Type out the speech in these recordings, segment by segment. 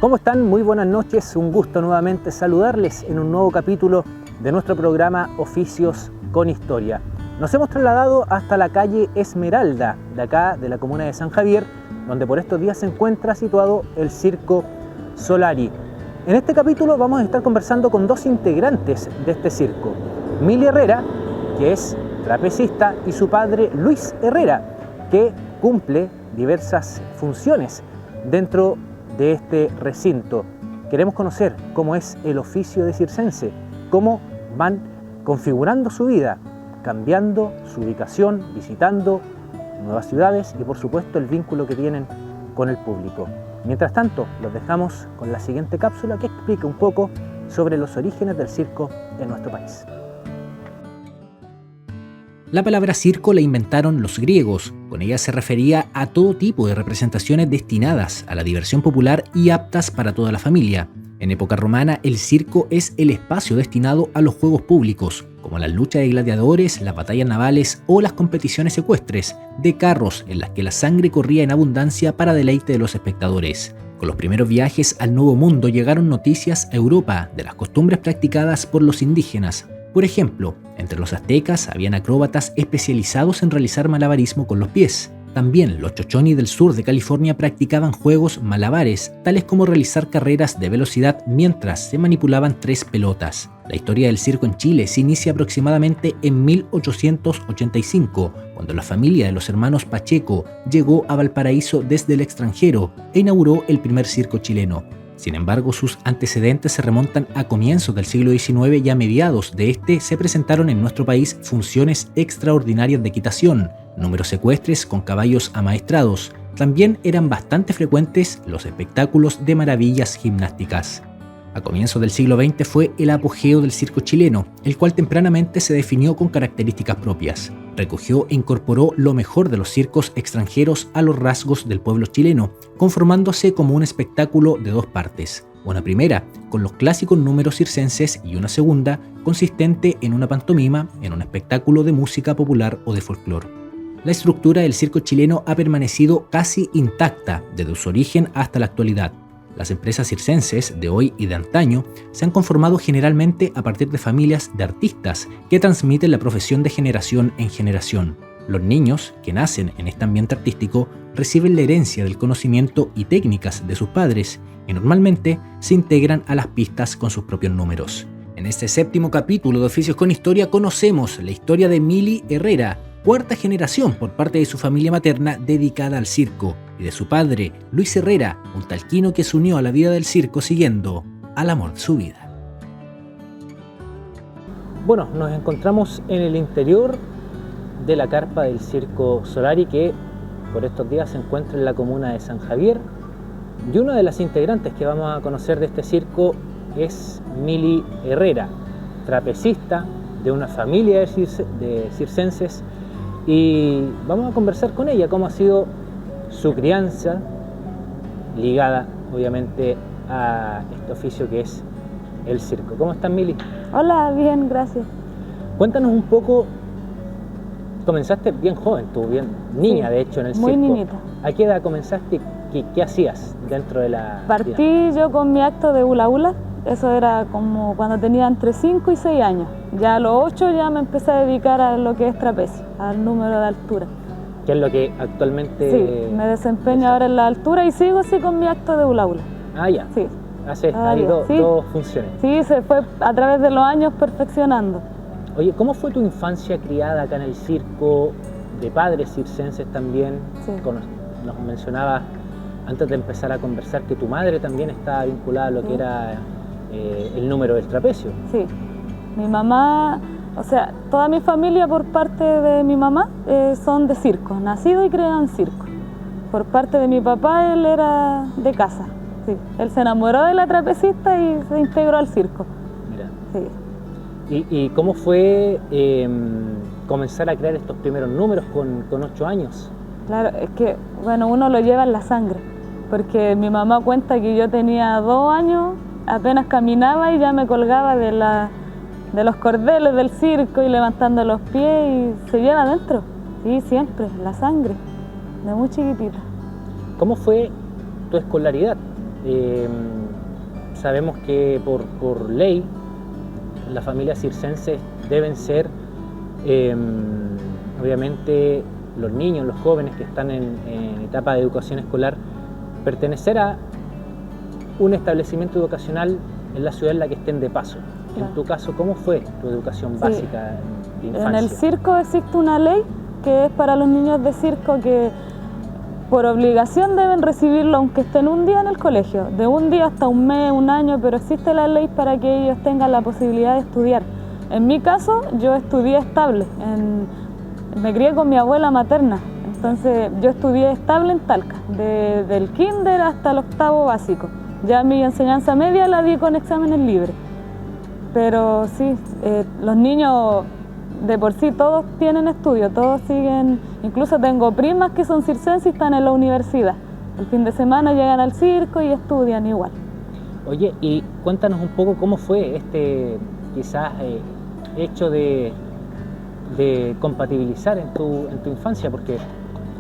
¿Cómo están? Muy buenas noches, un gusto nuevamente saludarles en un nuevo capítulo de nuestro programa Oficios con Historia. Nos hemos trasladado hasta la calle Esmeralda, de acá de la comuna de San Javier, donde por estos días se encuentra situado el Circo Solari. En este capítulo vamos a estar conversando con dos integrantes de este circo, Mili Herrera, que es trapecista, y su padre Luis Herrera, que cumple diversas funciones dentro de este recinto. Queremos conocer cómo es el oficio de circense, cómo van configurando su vida, cambiando su ubicación, visitando nuevas ciudades y por supuesto el vínculo que tienen con el público. Mientras tanto, los dejamos con la siguiente cápsula que explica un poco sobre los orígenes del circo en nuestro país. La palabra circo la inventaron los griegos. Con ella se refería a todo tipo de representaciones destinadas a la diversión popular y aptas para toda la familia. En época romana, el circo es el espacio destinado a los juegos públicos, como las luchas de gladiadores, las batallas navales o las competiciones ecuestres de carros en las que la sangre corría en abundancia para deleite de los espectadores. Con los primeros viajes al Nuevo Mundo llegaron noticias a Europa de las costumbres practicadas por los indígenas. Por ejemplo, entre los aztecas habían acróbatas especializados en realizar malabarismo con los pies. También los chochoni del sur de California practicaban juegos malabares, tales como realizar carreras de velocidad mientras se manipulaban 3 pelotas. La historia del circo en Chile se inicia aproximadamente en 1885, cuando la familia de los hermanos Pacheco llegó a Valparaíso desde el extranjero e inauguró el primer circo chileno. Sin embargo, sus antecedentes se remontan a comienzos del siglo XIX y a mediados de este se presentaron en nuestro país funciones extraordinarias de equitación, números ecuestres con caballos amaestrados. También eran bastante frecuentes los espectáculos de maravillas gimnásticas. A comienzos del siglo XX fue el apogeo del circo chileno, el cual tempranamente se definió con características propias. Recogió e incorporó lo mejor de los circos extranjeros a los rasgos del pueblo chileno, conformándose como un espectáculo de dos partes. Una primera, con los clásicos números circenses, y una segunda, consistente en una pantomima, en un espectáculo de música popular o de folclore. La estructura del circo chileno ha permanecido casi intacta desde su origen hasta la actualidad. Las empresas circenses de hoy y de antaño se han conformado generalmente a partir de familias de artistas que transmiten la profesión de generación en generación. Los niños que nacen en este ambiente artístico reciben la herencia del conocimiento y técnicas de sus padres y normalmente se integran a las pistas con sus propios números. En este séptimo capítulo de Oficios con Historia conocemos la historia de Mili Herrera, cuarta generación por parte de su familia materna dedicada al circo, y de su padre, Luis Herrera, un talquino que se unió a la vida del circo siguiendo al amor de su vida. Bueno, nos encontramos en el interior de la carpa del Circo Solari, que por estos días se encuentra en la comuna de San Javier, y una de las integrantes que vamos a conocer de este circo es Mili Herrera, trapecista de una familia de circenses, y vamos a conversar con ella cómo ha sido su crianza ligada obviamente a este oficio que es el circo. ¿Cómo estás, Mili? Hola, bien, gracias. Cuéntanos un poco, comenzaste bien joven, tú bien niña, sí, de hecho, en el circo. Muy niñita. ¿A qué edad comenzaste? ¿Qué hacías dentro de la...? Partí yo con mi acto de hula hula, eso era como cuando tenía entre 5 y 6 años. Ya a los 8 ya me empecé a dedicar a lo que es trapecio, al número de altura. ¿Qué es lo que actualmente...? Sí, me desempeño ahora en la altura y sigo así con mi acto de hula hula. Ah, ya. Sí. Haces ahí dos funciones. Sí, se fue a través de los años perfeccionando. Oye, ¿cómo fue tu infancia criada acá en el circo, de padres circenses también? Sí. Nos mencionabas antes de empezar a conversar que tu madre también estaba vinculada a lo que era el número del trapecio. Sí, mi mamá, o sea, toda mi familia por parte de mi mamá son de circo, nacido y criado en circo. Por parte de mi papá él era de casa, sí. Él se enamoró de la trapecista y se integró al circo. Mira. Sí. ¿Y cómo fue comenzar a crear estos primeros números con 8 años? Claro, es que, bueno, uno lo lleva en la sangre, porque mi mamá cuenta que yo tenía 2 años, apenas caminaba y ya me colgaba de los cordeles del circo y levantando los pies y se lleva adentro. Sí, siempre, la sangre, de muy chiquitita. ¿Cómo fue tu escolaridad? sabemos que por ley las familias circenses deben ser, obviamente, los niños, los jóvenes que están en etapa de educación escolar, pertenecer a un establecimiento educacional en la ciudad en la que estén de paso. Claro. En tu caso, ¿cómo fue tu educación básica de infancia? En el circo existe una ley que es para los niños de circo que por obligación deben recibirlo aunque estén un día en el colegio, de un día hasta un mes, un año, pero existe la ley para que ellos tengan la posibilidad de estudiar. En mi caso, yo estudié estable, me crié con mi abuela materna, entonces yo estudié estable en Talca, desde el kinder hasta el octavo básico. Ya mi enseñanza media la di con exámenes libres, pero sí, los niños de por sí todos tienen estudio, todos siguen, incluso tengo primas que son circenses y están en la universidad. El fin de semana llegan al circo y estudian igual. Oye, y cuéntanos un poco cómo fue este quizás hecho de compatibilizar en tu infancia, porque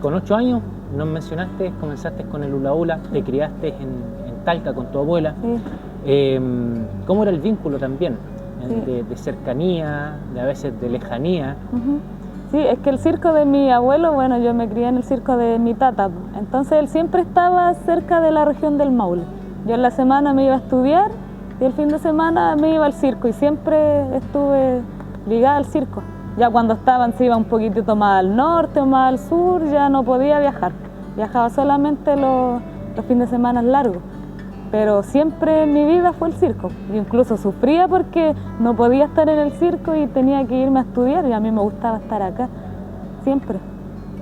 con 8 años nos mencionaste, comenzaste con el hula hula, te criaste en Talca con tu abuela. Sí. ¿Cómo era el vínculo también? Sí. De cercanía, a veces de lejanía. Sí, es que el circo de mi abuelo, bueno, yo me crié en el circo de mi tata, entonces él siempre estaba cerca de la región del Maule. Yo en la semana me iba a estudiar y el fin de semana me iba al circo y siempre estuve ligada al circo. Ya cuando se iba un poquitito más al norte o más al sur, ya no podía viajar. Viajaba solamente los fines de semana largos. Pero siempre en mi vida fue el circo. Yo incluso sufría porque no podía estar en el circo y tenía que irme a estudiar y a mí me gustaba estar acá, siempre.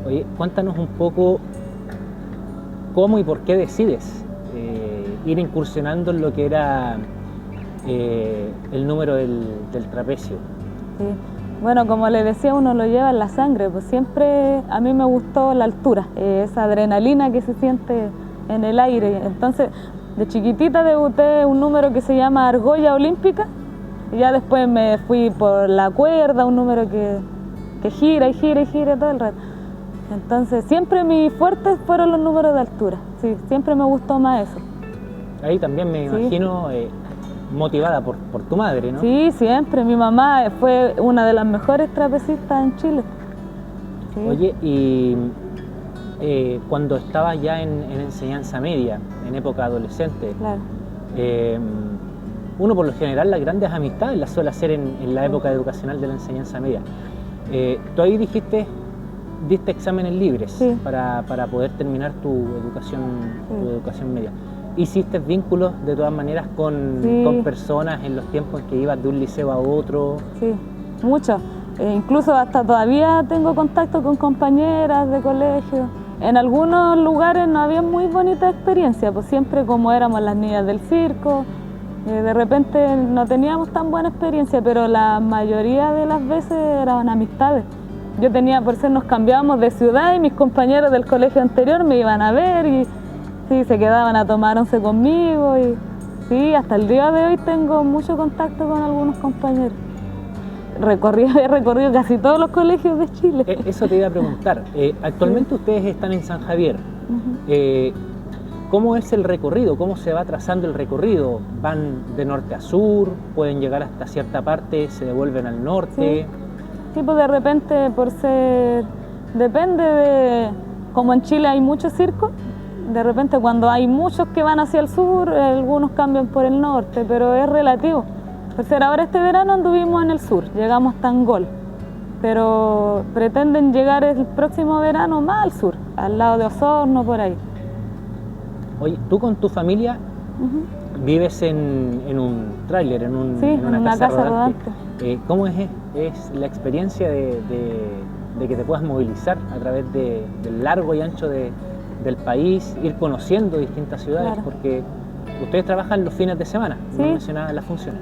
Oye, cuéntanos un poco cómo y por qué decides ir incursionando en lo que era el número del trapecio. Sí. Bueno, como le decía, uno lo lleva en la sangre, pues siempre a mí me gustó la altura, esa adrenalina que se siente en el aire. Entonces, de chiquitita debuté un número que se llama Argolla Olímpica y ya después me fui por la cuerda, un número que gira y gira y gira todo el rato. Entonces siempre mis fuertes fueron los números de altura, sí, siempre me gustó más eso. Ahí también me imagino motivada por tu madre, ¿no? Sí, siempre, mi mamá fue una de las mejores trapecistas en Chile. Sí. Oye, y cuando estabas ya en enseñanza media, en época adolescente, Claro. Uno por lo general las grandes amistades las suele hacer en la época educacional de la enseñanza media. Tú ahí diste exámenes libres Sí. para poder terminar tu educación media. ¿Hiciste vínculos de todas maneras con personas en los tiempos en que ibas de un liceo a otro? Sí, mucho. Incluso hasta todavía tengo contacto con compañeras de colegio. En algunos lugares no había muy bonita experiencia, pues siempre como éramos las niñas del circo, de repente no teníamos tan buena experiencia, pero la mayoría de las veces eran amistades. Yo tenía, por ser nos cambiábamos de ciudad y mis compañeros del colegio anterior me iban a ver y sí, se quedaban a tomar once conmigo y sí, hasta el día de hoy tengo mucho contacto con algunos compañeros. He recorrido casi todos los colegios de Chile. Eso te iba a preguntar. Actualmente ustedes están en San Javier. ¿Cómo es el recorrido? ¿Cómo se va trazando el recorrido? ¿Van de norte a sur? ¿Pueden llegar hasta cierta parte? ¿Se devuelven al norte? Sí, pues de repente depende de, como en Chile hay muchos circos, de repente cuando hay muchos que van hacia el sur, algunos cambian por el norte, pero es relativo. Por ser ahora este verano anduvimos en el sur, llegamos hasta Angol, pero pretenden llegar el próximo verano más al sur, al lado de Osorno, por ahí. Oye, tú con tu familia vives en un tráiler, en una casa rodante. ¿Cómo es la experiencia de que te puedas movilizar a través del largo y ancho del país, ir conociendo distintas ciudades? Claro. Porque ustedes trabajan los fines de semana, sí. No mencionaban las funciones.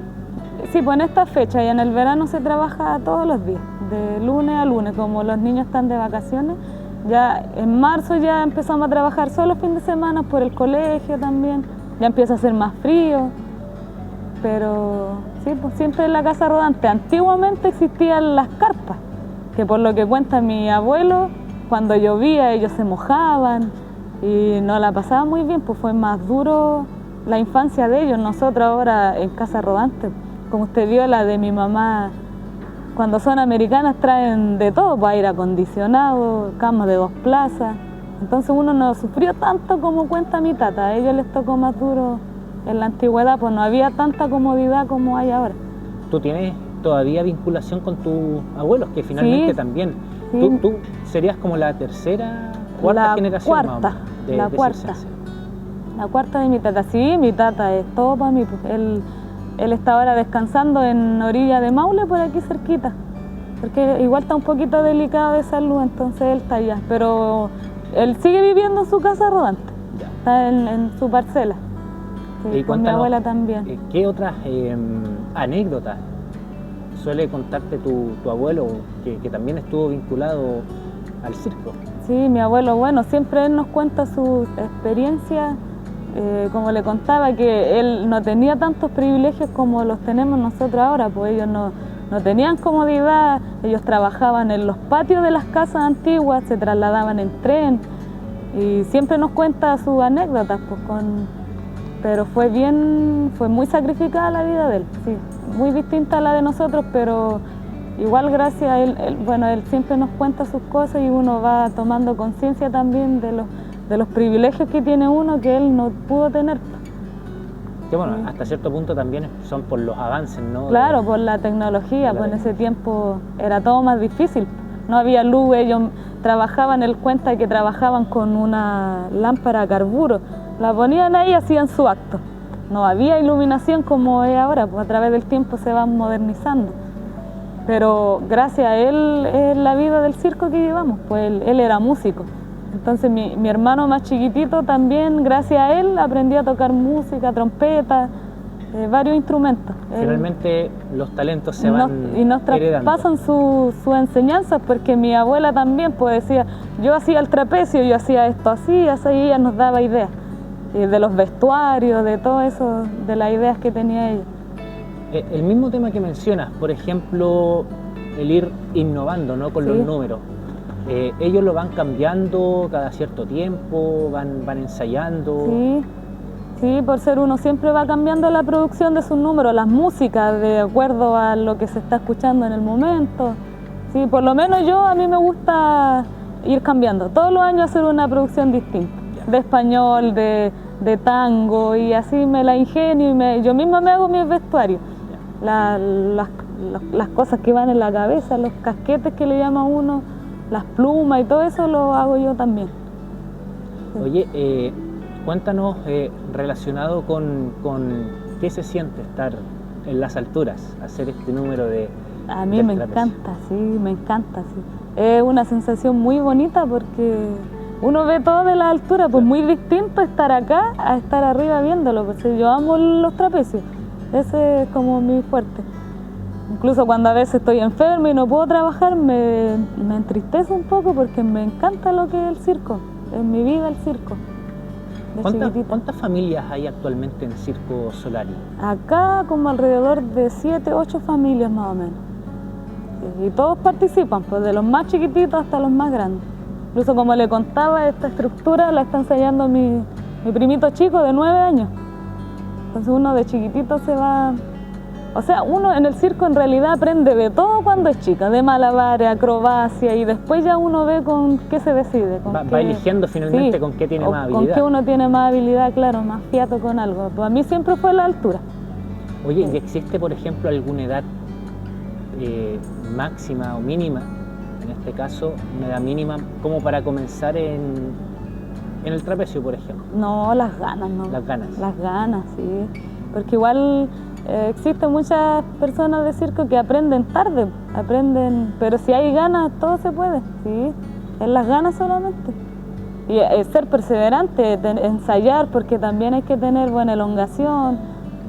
Sí, pues en esta fecha y en el verano se trabaja todos los días, de lunes a lunes, como los niños están de vacaciones. Ya en marzo ya empezamos a trabajar solo los fines de semana por el colegio también, ya empieza a hacer más frío, pero sí, pues siempre en la casa rodante. Antiguamente existían las carpas, que por lo que cuenta mi abuelo, cuando llovía ellos se mojaban y no la pasaban muy bien, pues fue más duro la infancia de ellos. Nosotros ahora en Casa Rodante, como usted vio, la de mi mamá, cuando son americanas traen de todo, pues aire acondicionado, camas de 2 plazas. Entonces uno no sufrió tanto como cuenta mi tata. A ellos les tocó más duro en la antigüedad, pues no había tanta comodidad como hay ahora. ¿Tú tienes todavía vinculación con tus abuelos, que finalmente Sí, también? sí. ¿Tú serías como la tercera, cuarta generación más o menos, La cuarta. circense? La cuarta de mi tata. Sí, mi tata es todo para mí, pues. Él está ahora descansando en orilla de Maule, por aquí cerquita, porque igual está un poquito delicado de salud, entonces él está allá. Pero él sigue viviendo en su Casa Rodante, Ya. está en su parcela. Sí, Y con mi cuéntanos, abuela también. ¿qué otras anécdotas suele contarte tu abuelo, que también estuvo vinculado al circo? Sí, mi abuelo, bueno, siempre él nos cuenta sus experiencias, como le contaba, que él no tenía tantos privilegios como los tenemos nosotros ahora, pues ellos no tenían comodidad, ellos trabajaban en los patios de las casas antiguas, se trasladaban en tren, y siempre nos cuenta sus anécdotas, pues pero fue muy sacrificada la vida de él, sí, muy distinta a la de nosotros, pero igual gracias a él, él siempre nos cuenta sus cosas y uno va tomando conciencia también de los privilegios que tiene uno que él no pudo tener. Que bueno, Sí. hasta cierto punto también son por los avances, ¿no? Claro, por la tecnología, pues en ese tiempo era todo más difícil. No había luz, ellos trabajaban, él cuenta que trabajaban con una lámpara a carburo, la ponían ahí y hacían su acto. No había iluminación como es ahora, pues a través del tiempo se van modernizando. Pero gracias a él es la vida del circo que llevamos, pues él era músico. Entonces mi hermano más chiquitito también, gracias a él, aprendió a tocar música, trompeta, varios instrumentos. Finalmente los talentos se van Y nos heredando. traspasan sus enseñanzas, porque mi abuela también pues decía, yo hacía el trapecio, yo hacía esto así, y ella nos daba ideas, de los vestuarios, de todo eso, de las ideas que tenía ella. El mismo tema que mencionas, por ejemplo, el ir innovando, ¿no? Con Sí. los números. Ellos lo van cambiando cada cierto tiempo, van ensayando. Sí, sí, por ser uno siempre va cambiando la producción de sus números, las músicas, de acuerdo a lo que se está escuchando en el momento. Sí, por lo menos a mí me gusta ir cambiando, todos los años hacer una producción distinta, Ya. de español, de tango, y así me la ingenio y yo misma me hago mis vestuarios. Las cosas que van en la cabeza, los casquetes que le llama uno, las plumas y todo eso lo hago yo también. Sí. Oye, cuéntanos relacionado con qué se siente estar en las alturas, hacer este número de... A mí del me trapecio. encanta, sí, me encanta, sí. Es una sensación muy bonita porque uno ve todo de la altura, pues muy distinto estar acá a estar arriba viéndolo, porque yo amo los trapecios, ese es como mi fuerte. Incluso cuando a veces estoy enferma y no puedo trabajar, me entristece un poco porque me encanta lo que es el circo, en mi vida el circo. de chiquitita. ¿Cuántas familias hay actualmente en Circo Solari? Acá como alrededor de 7, 8 familias más o menos. Y todos participan, pues de los más chiquititos hasta los más grandes. Incluso como le contaba, esta estructura la está ensayando mi primito chico de 9 años. Entonces uno de chiquitito se va... O sea, uno en el circo en realidad aprende de todo cuando es chica, de malabares, acrobacia, y después ya uno ve con qué se decide. Va eligiendo finalmente sí, con qué tiene o más habilidad. Con qué uno tiene más habilidad, claro, más fiato con algo. Pues a mí siempre fue la altura. Oye, ¿y existe, por ejemplo, alguna edad máxima o mínima, en este caso, una edad mínima, como para comenzar en el trapecio, por ejemplo? No, las ganas, no. Las ganas. Las ganas, sí. Porque igual existen muchas personas de circo que aprenden tarde, pero si hay ganas, todo se puede, sí. Es las ganas solamente. Y ser perseverante, ensayar, porque también hay que tener buena elongación,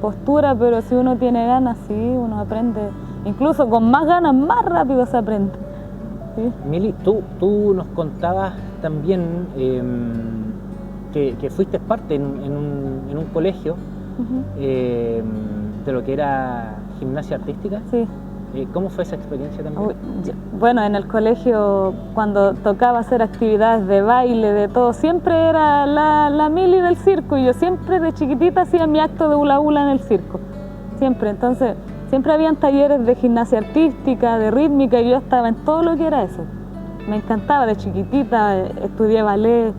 postura, pero si uno tiene ganas, sí, uno aprende. Incluso con más ganas, más rápido se aprende. ¿Sí? Mili, tú nos contabas también que fuiste parte en un colegio Uh-huh. de lo que era gimnasia artística. Sí. ¿Cómo fue esa experiencia también? Bueno, en el colegio, cuando tocaba hacer actividades de baile, de todo, siempre era la mili del circo, y yo siempre de chiquitita hacía mi acto de hula hula en el circo, siempre. Entonces, siempre habían talleres de gimnasia artística, de rítmica, y yo estaba en todo lo que era eso. Me encantaba de chiquitita, estudié ballet,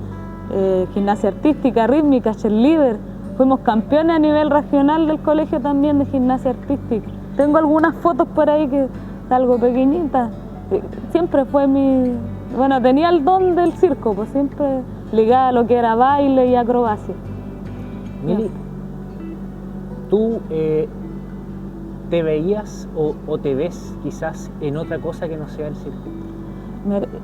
gimnasia artística, rítmica, cheerleader. Fuimos campeones a nivel regional del colegio también de gimnasia artística. Tengo algunas fotos por ahí que algo pequeñita. Siempre fue bueno, tenía el don del circo, pues siempre ligada a lo que era baile y acrobacia. Mili, ¿tú te veías o te ves quizás en otra cosa que no sea el circo?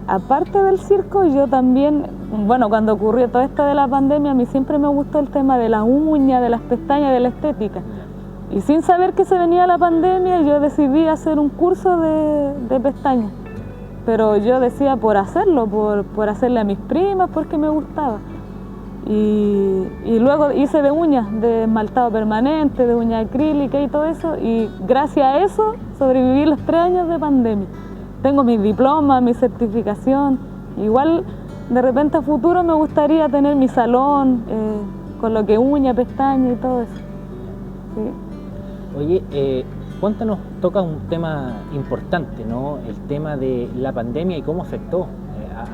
Aparte del circo, yo también, bueno, cuando ocurrió todo esto de la pandemia, a mí siempre me gustó el tema de la uña, de las pestañas, de la estética. Y sin saber que se venía la pandemia, yo decidí hacer un curso de pestañas. Pero yo decía por hacerlo, por hacerle a mis primas, porque me gustaba. Y luego hice de uñas, de esmaltado permanente, de uña acrílica y todo eso. Y gracias a eso sobreviví los 3 años de pandemia. Tengo mis diplomas, mi certificación. Igual de repente a futuro me gustaría tener mi salón, con lo que uña, pestaña y todo eso. Sí. Oye, cuéntanos, toca un tema importante, ¿no? El tema de la pandemia y cómo afectó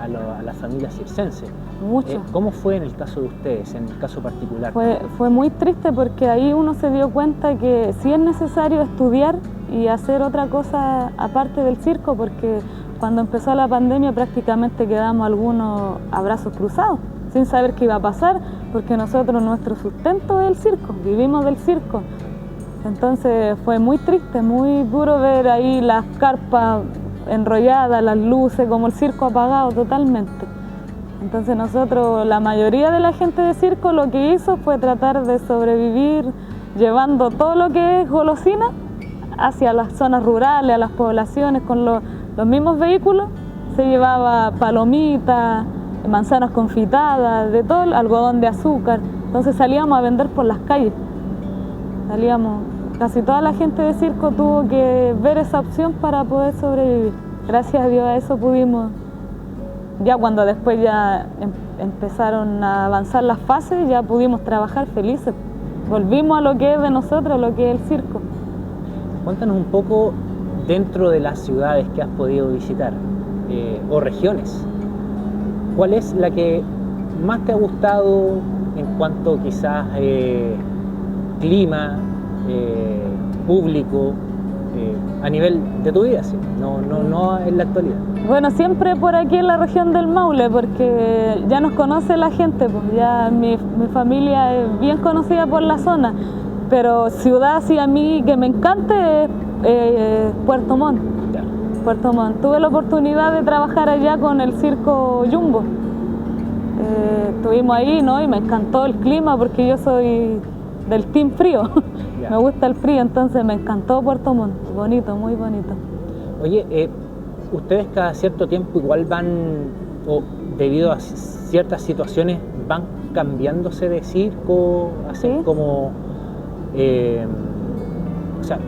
a la familia circense. Mucho. ¿Cómo fue en el caso de ustedes, en el caso particular? Fue muy triste porque ahí uno se dio cuenta que sí es necesario estudiar y hacer otra cosa aparte del circo, porque cuando empezó la pandemia prácticamente quedamos algunos a brazos cruzados, sin saber qué iba a pasar, porque nosotros, nuestro sustento es el circo, vivimos del circo. Entonces fue muy triste, muy duro ver ahí las carpas enrolladas, las luces, como el circo apagado totalmente. Entonces nosotros, la mayoría de la gente de circo, lo que hizo fue tratar de sobrevivir llevando todo lo que es golosina hacia las zonas rurales, a las poblaciones, con los mismos vehículos. Se llevaba palomitas, manzanas confitadas, de todo, algodón de azúcar. Entonces salíamos a vender por las calles. Casi toda la gente de circo tuvo que ver esa opción para poder sobrevivir. Gracias a Dios a eso pudimos. Ya cuando después ya empezaron a avanzar las fases, ya pudimos trabajar felices. Volvimos a lo que es de nosotros, lo que es el circo. Cuéntanos un poco dentro de las ciudades que has podido visitar o regiones. ¿Cuál es la que más te ha gustado en cuanto quizás clima, público, a nivel de tu vida, ¿sí? No en la actualidad? Bueno, siempre por aquí en la región del Maule, porque ya nos conoce la gente, pues ya mi familia es bien conocida por la zona, pero ciudad sí a mí que me encanta es Puerto Montt. Ya. Puerto Montt. Tuve la oportunidad de trabajar allá con el circo Jumbo. Estuvimos ahí, ¿no? Y me encantó el clima porque yo soy del team frío. Ya. Me gusta el frío, entonces me encantó Puerto Montt. Bonito, muy bonito. Oye, ustedes cada cierto tiempo igual van, o debido a ciertas situaciones, van cambiándose de circo, hacen Sí. como, o sea,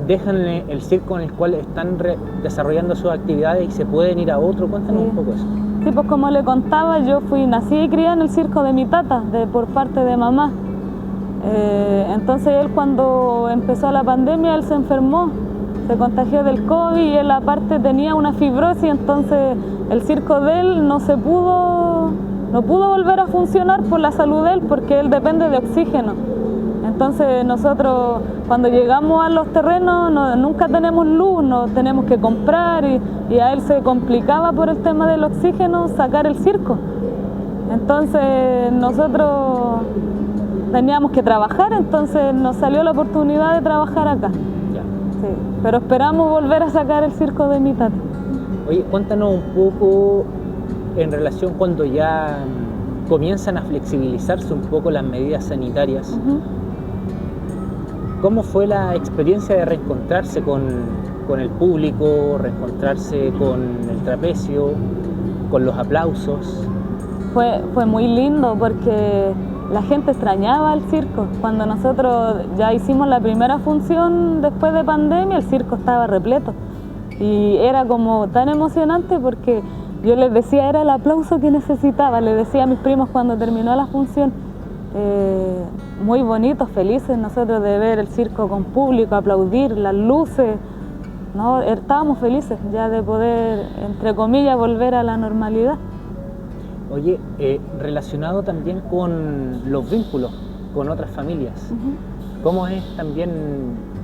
dejan el circo en el cual están desarrollando sus actividades y se pueden ir a otro. Cuéntanos Sí. un poco eso. Sí, pues como le contaba, yo fui nacida y criada en el circo de mi tata, por parte de mamá. Entonces él, cuando empezó la pandemia, él se enfermó, se contagió del COVID y él aparte tenía una fibrosis, entonces el circo de él no pudo volver a funcionar por la salud de él, porque él depende de oxígeno. Entonces nosotros cuando llegamos a los terrenos nunca tenemos luz, nos tenemos que comprar y a él se complicaba por el tema del oxígeno sacar el circo. Entonces nosotros teníamos que trabajar, entonces nos salió la oportunidad de trabajar acá. Ya. Sí, pero esperamos volver a sacar el circo de mi tata. Oye, cuéntanos un poco en relación cuando ya comienzan a flexibilizarse un poco las medidas sanitarias. Uh-huh. ¿Cómo fue la experiencia de reencontrarse con el público, reencontrarse con el trapecio, con los aplausos? Fue muy lindo porque la gente extrañaba el circo. Cuando nosotros ya hicimos la primera función después de pandemia, el circo estaba repleto. Y era como tan emocionante porque yo les decía, era el aplauso que necesitaba. Les decía a mis primos cuando terminó la función, muy bonitos, felices nosotros de ver el circo con público, aplaudir, las luces, ¿no? Estábamos felices ya de poder, entre comillas, volver a la normalidad. Oye, relacionado también con los vínculos con otras familias, ¿cómo es también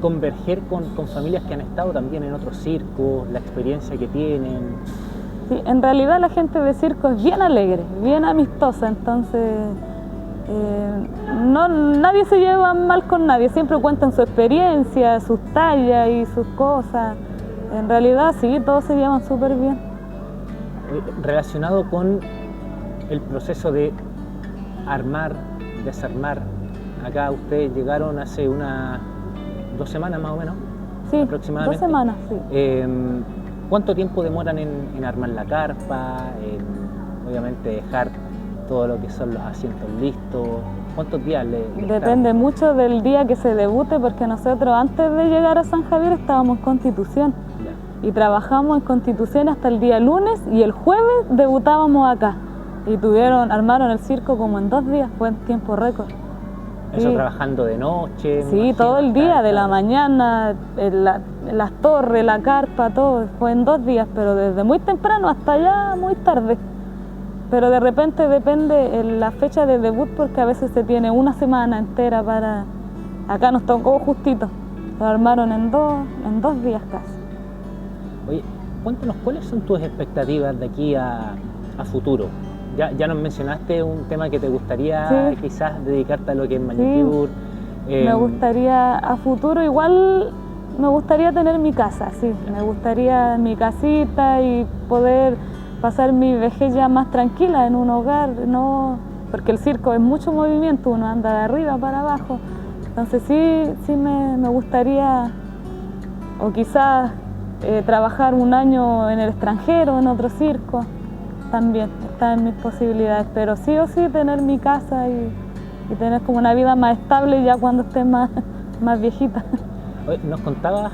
converger con familias que han estado también en otros circos, la experiencia que tienen? Sí, en realidad la gente de circo es bien alegre, bien amistosa, entonces nadie se lleva mal con nadie, siempre cuentan su experiencia, sus tallas y sus cosas. En realidad sí, todos se llevan súper bien. Relacionado con el proceso de armar, desarmar, acá ustedes llegaron hace unas 2 semanas más o menos, sí, aproximadamente. 2 semanas, sí. ¿Cuánto tiempo demoran en armar la carpa, en obviamente dejar todo lo que son los asientos listos? ¿Cuántos días le Depende mucho del día que se debute, porque nosotros antes de llegar a San Javier estábamos en Constitución. Ya. Y trabajamos en Constitución hasta el día lunes y el jueves debutábamos acá. Y armaron el circo como en 2 días, fue en tiempo récord. Eso sí. Trabajando de noche. Sí, todo el día, de la mañana, las torres, la carpa, todo. Fue en 2 días, pero desde muy temprano hasta ya muy tarde. Pero de repente depende la fecha de debut, porque a veces se tiene una semana entera para... Acá nos tocó justito, lo armaron en dos días casi. Oye, cuéntanos, ¿cuáles son tus expectativas de aquí a futuro? Ya nos mencionaste un tema que te gustaría quizás dedicarte a lo que es manicure. Sí. Me gustaría a futuro, igual me gustaría tener mi casa, sí. Me gustaría mi casita y poder pasar mi vejez ya más tranquila en un hogar, no, porque el circo es mucho movimiento, uno anda de arriba para abajo. Entonces sí me gustaría, o quizás trabajar un año en el extranjero, en otro circo. También está en mis posibilidades, pero sí o sí tener mi casa y tener como una vida más estable ya cuando esté más viejita. Nos contabas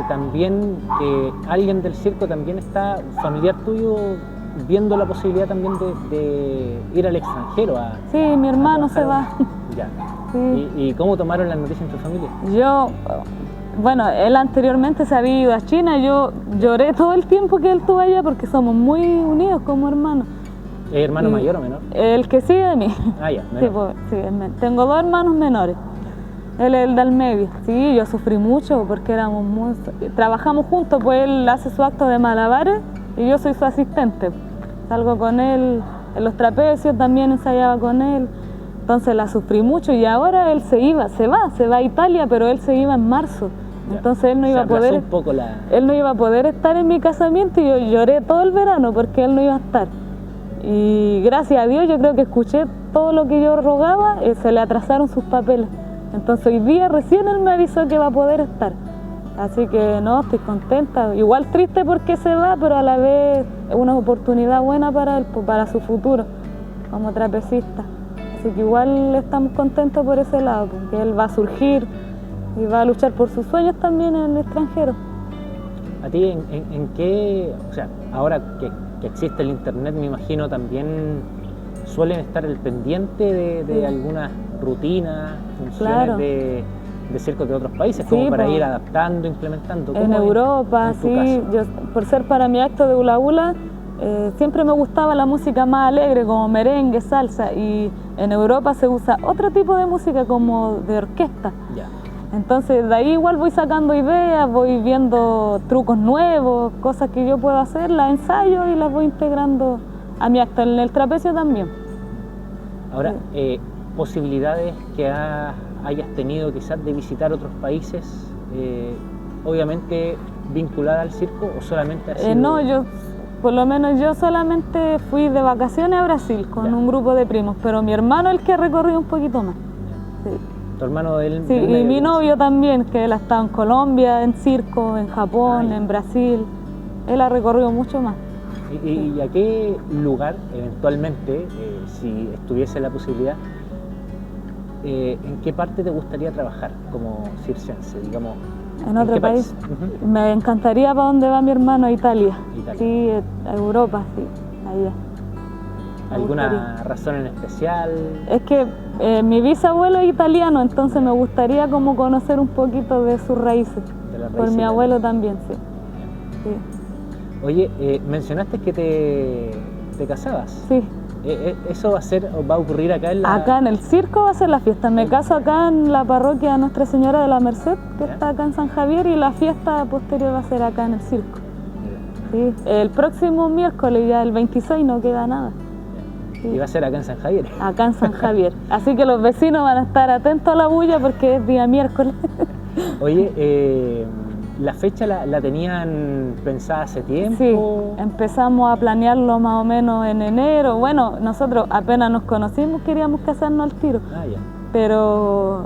también que alguien del circo también está, familiar tuyo, viendo la posibilidad también de ir al extranjero. Sí, mi hermano se va. Ya. Sí. ¿Y cómo tomaron la noticia en tu familia? Bueno, él anteriormente se había ido a China, yo lloré todo el tiempo que él estuvo allá porque somos muy unidos como hermanos. ¿Es hermano mayor o menor? El que sigue de mí. Ah, ya, sí, pues, sí, tengo 2 hermanos menores. Él es el del medio. Sí, yo sufrí mucho porque trabajamos juntos, pues él hace su acto de malabares y yo soy su asistente. Salgo con él en los trapecios, también ensayaba con él. Entonces la sufrí mucho y ahora él se va a Italia, pero él se iba en marzo. Ya. Entonces él no iba a poder, él no iba a poder estar en mi casamiento y yo lloré todo el verano porque él no iba a estar. Y gracias a Dios yo creo que escuché todo lo que yo rogaba, se le atrasaron sus papeles. Entonces hoy día recién él me avisó que va a poder estar. Así que no, estoy contenta. Igual triste porque se va, pero a la vez es una oportunidad buena para él, para su futuro como trapecista. Así que igual estamos contentos por ese lado, porque él va a surgir y va a luchar por sus sueños también en el extranjero. ¿A ti en qué, o sea, ahora que existe el internet, me imagino también suelen estar al pendiente de algunas rutinas, funciones de circos de otros países, como para ir adaptando, implementando? En Europa, sí, yo, por ser para mi acto de hula hula, siempre me gustaba la música más alegre, como merengue, salsa, y en Europa se usa otro tipo de música como de orquesta. Ya. Entonces de ahí igual voy sacando ideas, voy viendo trucos nuevos, cosas que yo puedo hacer, las ensayo y las voy integrando a mi acto, en el trapecio también. Ahora, posibilidades que hayas tenido quizás de visitar otros países, obviamente vinculada al circo, o solamente así. No, por lo menos yo solamente fui de vacaciones a Brasil con un grupo de primos, pero mi hermano es el que ha recorrido un poquito más. Sí. ¿Tu hermano del Sí, y mi novio también, que él ha estado en Colombia, en circo, en Japón, en Brasil. Él ha recorrido mucho más. ¿Y a qué lugar, eventualmente, si estuviese la posibilidad, ¿en qué parte te gustaría trabajar como circense, digamos? ¿En otro qué país? Ujú. Me encantaría para donde va mi hermano, a Italia. Italia. Sí, a Europa, sí, allá. Me ¿Alguna gustaría. razón en especial? Es que mi bisabuelo es italiano, entonces me gustaría como conocer un poquito de sus raíces. De las Por raíces mi abuelo también, sí. Sí. Oye, mencionaste que te casabas. Sí. ¿Eso va a ocurrir acá en la...? Acá en el circo va a ser la fiesta. Me caso acá en la parroquia Nuestra Señora de la Merced, que ¿Ya? está acá en San Javier, y la fiesta posterior va a ser acá en el circo. Sí. El próximo miércoles, ya el 26, no queda nada. Sí. Y va a ser acá en San Javier. Acá en San Javier. Así que los vecinos van a estar atentos a la bulla porque es día miércoles. Oye, ¿la fecha la tenían pensada hace tiempo? Sí, empezamos a planearlo más o menos en enero. Bueno, nosotros apenas nos conocimos queríamos casarnos al tiro, Ya. pero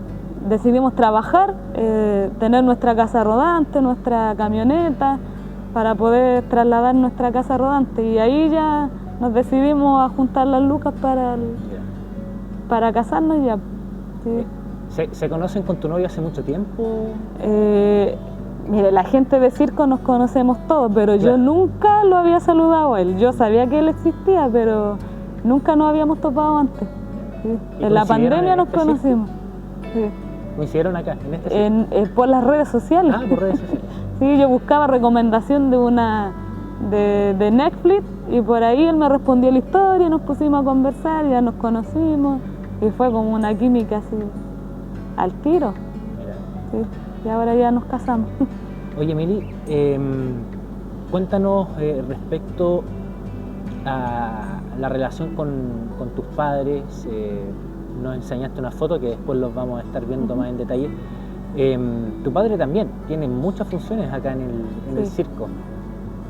decidimos trabajar, tener nuestra casa rodante, nuestra camioneta, para poder trasladar nuestra casa rodante. Y ahí ya nos decidimos a juntar las lucas para casarnos ya. Sí. ¿Se conocen con tu novio hace mucho tiempo? Mire, la gente de circo nos conocemos todos, pero Claro. yo nunca lo había saludado a él. Yo sabía que él existía, pero nunca nos habíamos topado antes. Sí. ¿Y En la coincidieron pandemia en nos este circo? conocimos. Sí. ¿Coincidieron acá, en este circo? Por las redes sociales. Ah, por redes sociales. Sí, yo buscaba recomendación de Netflix y por ahí él me respondió la historia, nos pusimos a conversar, ya nos conocimos y fue como una química así al tiro. Mira. Sí. Y ahora ya nos casamos. Oye, Mili, cuéntanos respecto a la relación con tus padres. Nos enseñaste una foto que después los vamos a estar viendo más en detalle. Tu padre también tiene muchas funciones acá en el circo.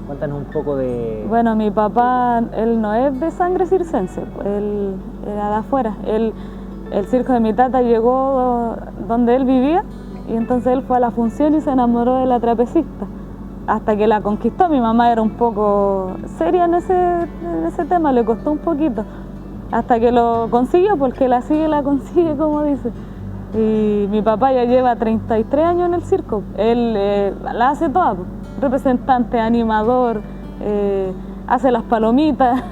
Cuéntanos un poco de... Bueno, mi papá, él no es de sangre circense, él era de afuera. El circo de mi tata llegó donde él vivía y entonces él fue a la función y se enamoró de la trapecista. Hasta que la conquistó. Mi mamá era un poco seria en ese tema, le costó un poquito. Hasta que lo consiguió, porque la consigue, como dice. Y mi papá ya lleva 33 años en el circo. Él la hace toda, representante, animador, hace las palomitas,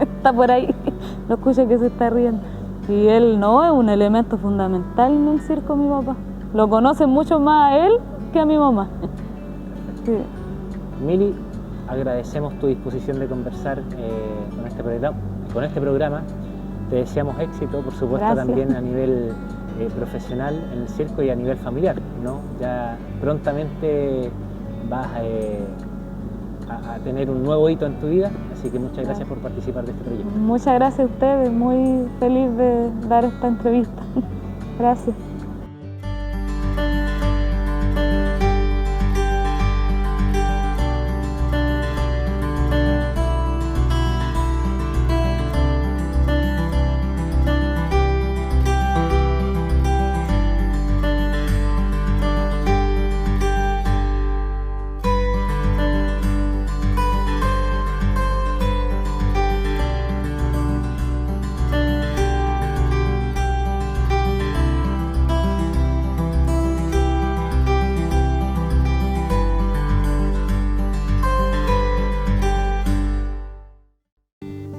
está por ahí, lo escucha que se está riendo. Y él no es un elemento fundamental en el circo, mi papá. Lo conocen mucho más a él que a mi mamá. Sí. Mili, agradecemos tu disposición de conversar con este programa. Te deseamos éxito, por supuesto. Gracias. También a nivel profesional en el circo y a nivel familiar, ¿no? Ya prontamente vas a tener un nuevo hito en tu vida, así que muchas gracias por participar de este proyecto. Muchas gracias a ustedes, muy feliz de dar esta entrevista. Gracias.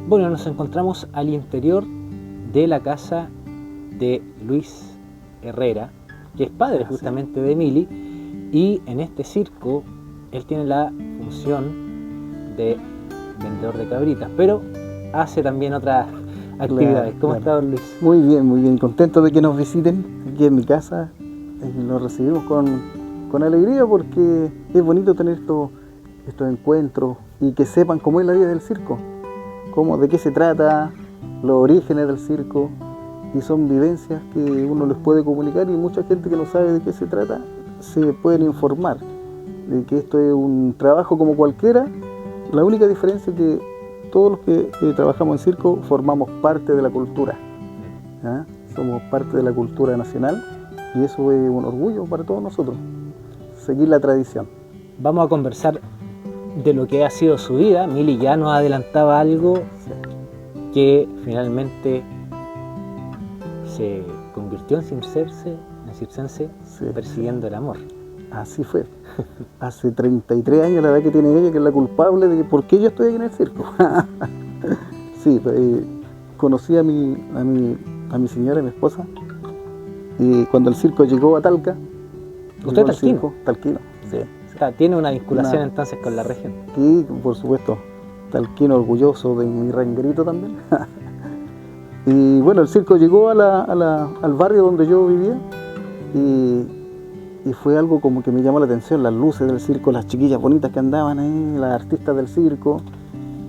Bueno, nos encontramos al interior de la casa de Luis Herrera, que es padre justamente de Mili, y en este circo él tiene la función de vendedor de cabritas, pero hace también otras actividades. ¿Cómo está, don Luis? Muy bien, contento de que nos visiten aquí en mi casa. Nos recibimos con alegría porque es bonito tener estos encuentros y que sepan cómo es la vida del circo, de qué se trata, los orígenes del circo, y son vivencias que uno les puede comunicar, y mucha gente que no sabe de qué se trata se pueden informar de que esto es un trabajo como cualquiera. La única diferencia es que todos los que trabajamos en circo formamos parte de la cultura, ¿ah? Somos parte de la cultura nacional y eso es un orgullo para todos nosotros, seguir la tradición. Vamos a conversar de lo que ha sido su vida. Mili ya nos adelantaba algo que finalmente se convirtió convirtió en circense Sí. persiguiendo el amor. Así fue. Hace 33 años la edad que tiene ella, que es la culpable de que por qué yo estoy aquí en el circo. Sí, conocí a mi señora, mi esposa, y cuando el circo llegó a Talca. ¿Usted es llegó al talquino? circo, talquino, sí. O sea, tiene una vinculación Una- entonces con la región. Y por supuesto, talquino orgulloso de mi renguerito también. Y bueno, el circo llegó al barrio donde yo vivía y fue algo como que me llamó la atención, las luces del circo, las chiquillas bonitas que andaban ahí, las artistas del circo.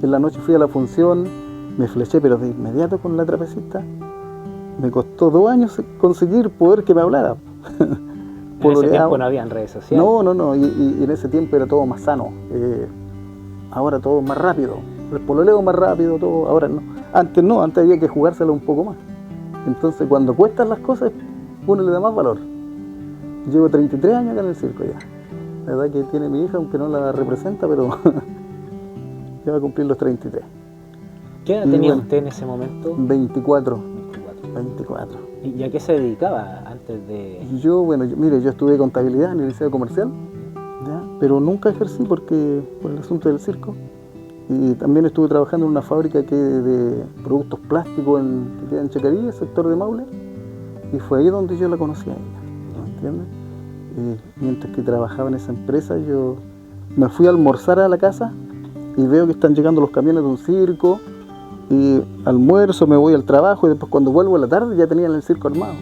En la noche fui a la función, me fleché pero de inmediato con la trapecista. Me costó 2 años conseguir poder que me hablara. En ese tiempo no habían redes sociales. No, y en ese tiempo era todo más sano. Ahora todo más rápido. El pololeo más rápido, todo. Ahora no. Antes no, antes había que jugárselo un poco más. Entonces cuando cuestan las cosas, uno le da más valor. Llevo 33 años acá en el circo ya. La edad que tiene mi hija, aunque no la representa, pero ya va a cumplir los 33. ¿Qué edad Y tenía bueno, usted en ese momento? 24. 24. 24. ¿Y a qué se dedicaba antes de...? Mire, yo estudié contabilidad en el liceo comercial, ¿ya? Pero nunca ejercí por el asunto del circo. Y también estuve trabajando en una fábrica de productos plásticos que queda en Chacarí, sector de Maule. Y fue ahí donde yo la conocí a ella, ¿me entiendes? Mientras que trabajaba en esa empresa, yo me fui a almorzar a la casa y veo que están llegando los camiones de un circo. Y almuerzo, me voy al trabajo y después cuando vuelvo a la tarde ya tenían el circo armado.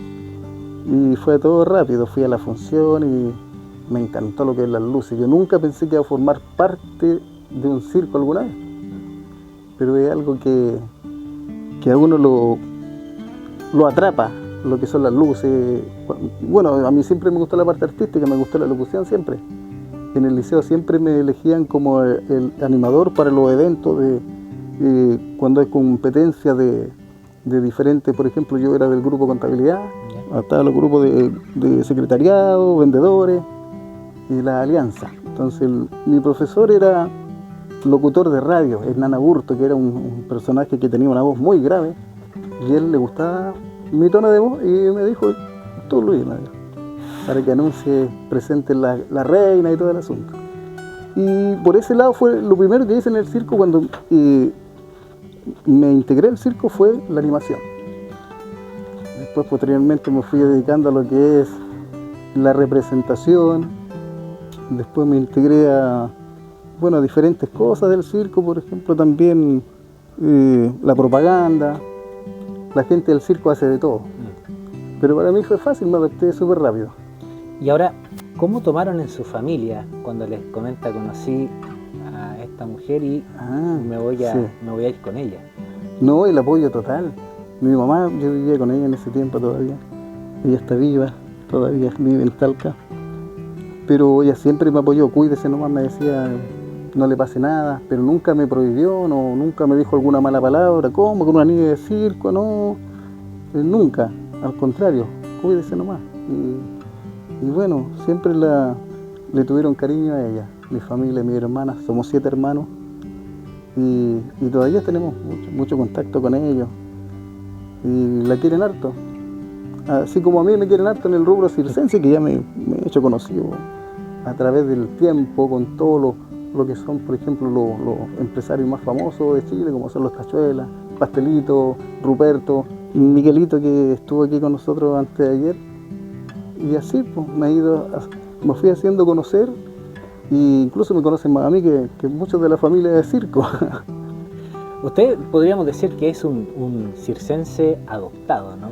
Y fue todo rápido, fui a la función y me encantó lo que es las luces. Yo nunca pensé que iba a formar parte de un circo alguna vez, pero es algo que a uno lo atrapa, lo que son las luces. Bueno, a mí siempre me gustó la parte artística, me gustó la locución siempre. En el liceo siempre me elegían como el animador para los eventos cuando hay competencia de diferentes. Por ejemplo, yo era del grupo contabilidad, estaba los grupos de secretariado, vendedores y la alianza. Entonces mi profesor era locutor de radio, Hernán Aburto, que era un personaje que tenía una voz muy grave y a él le gustaba mi tono de voz y me dijo: tú Luis, me dijo, para que anuncie presente la reina y todo el asunto. Y por ese lado fue lo primero que hice en el circo cuando me integré al circo, fue la animación. Después posteriormente me fui dedicando a lo que es la representación. Después me integré a diferentes cosas del circo, por ejemplo también la propaganda. La gente del circo hace de todo. Pero para mí fue fácil, me adapté súper rápido. Y ahora, ¿cómo tomaron en su familia cuando les comenta conocí a esta mujer y me voy a ir con ella? No, el apoyo total. Mi mamá, yo vivía con ella en ese tiempo todavía. Ella está viva, todavía vive en Talca. Pero ella siempre me apoyó, cuídese nomás, me decía, no le pase nada, pero nunca me prohibió, nunca me dijo alguna mala palabra, ¿cómo con una niña de circo? No, nunca, al contrario, cuídese nomás. Y bueno, siempre le tuvieron cariño a ella, mi familia, mis hermanas, somos 7 hermanos y todavía tenemos mucho contacto con ellos y la quieren harto. Así como a mí me quieren harto en el rubro circense, que ya me he hecho conocido a través del tiempo con todo lo que son, por ejemplo, los empresarios más famosos de Chile, como son los Tachuelas, Pastelito, Ruperto, Miguelito, que estuvo aquí con nosotros antes de ayer. Y así pues, me fui haciendo conocer, e incluso me conocen más a mí que muchos de la familia de circo. Usted podríamos decir que es un circense adoptado, ¿no?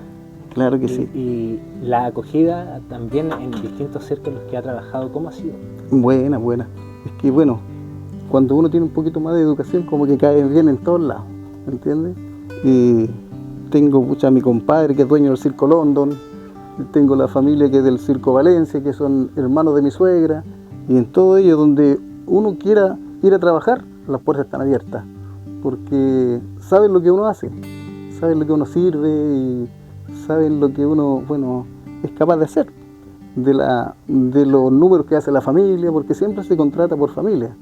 Claro que sí. Y la acogida también en distintos circos en los que ha trabajado, ¿cómo ha sido? Buena. Es que bueno, cuando uno tiene un poquito más de educación, como que cae bien en todos lados, ¿me entiendes? Y tengo a mi compadre que es dueño del Circo London, tengo la familia que es del Circo Valencia, que son hermanos de mi suegra, y en todo ello donde uno quiera ir a trabajar, las puertas están abiertas, porque saben lo que uno hace, saben lo que uno sirve y saben lo que uno, es capaz de hacer, de los números que hace la familia, porque siempre se contrata por familia.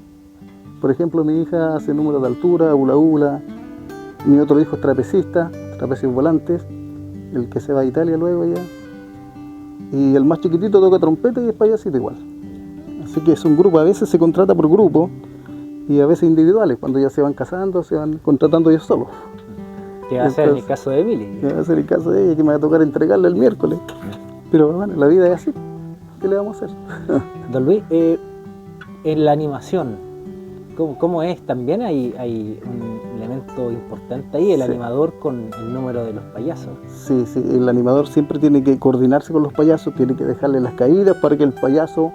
Por ejemplo, mi hija hace números de altura, hula, mi otro hijo es trapecista, trapecios volantes, el que se va a Italia luego ya. y el más chiquitito toca trompeta y es payasito igual. Así que es un grupo, a veces se contrata por grupo y a veces individuales, cuando ya se van casando, se van contratando ellos solos. ¿Qué va a ser en el caso de Emily? ¿Qué va a ser el caso de ella? Que me va a tocar entregarle el miércoles. Pero bueno, la vida es así. ¿Qué le vamos a hacer? Don Luis, en la animación, ¿cómo es? También hay un elemento importante ahí, el animador con el número de los payasos. Sí, el animador siempre tiene que coordinarse con los payasos, tiene que dejarle las caídas para que el payaso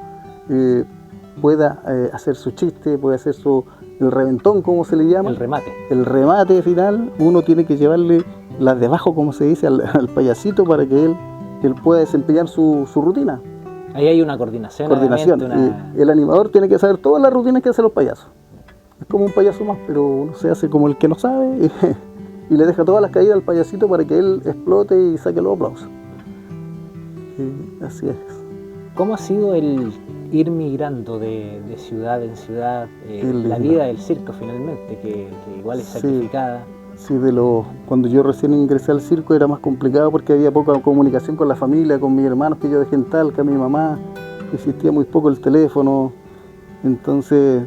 pueda hacer su chiste, pueda hacer el reventón, como se le llama. El remate. El remate final, uno tiene que llevarle las de abajo, como se dice, al payasito para que él pueda desempeñar su rutina. Ahí hay una coordinación. El animador tiene que saber todas las rutinas que hacen los payasos. Es como un payaso más, pero uno se hace como el que no sabe y le deja todas las caídas al payasito para que él explote y saque los aplausos. Así es. ¿Cómo ha sido el ir migrando de ciudad en ciudad, la vida del circo finalmente, que igual es sacrificada? Sí, cuando yo recién ingresé al circo era más complicado porque había poca comunicación con la familia, con mis hermanos que yo dejé en Talca, mi mamá, existía muy poco el teléfono. Entonces,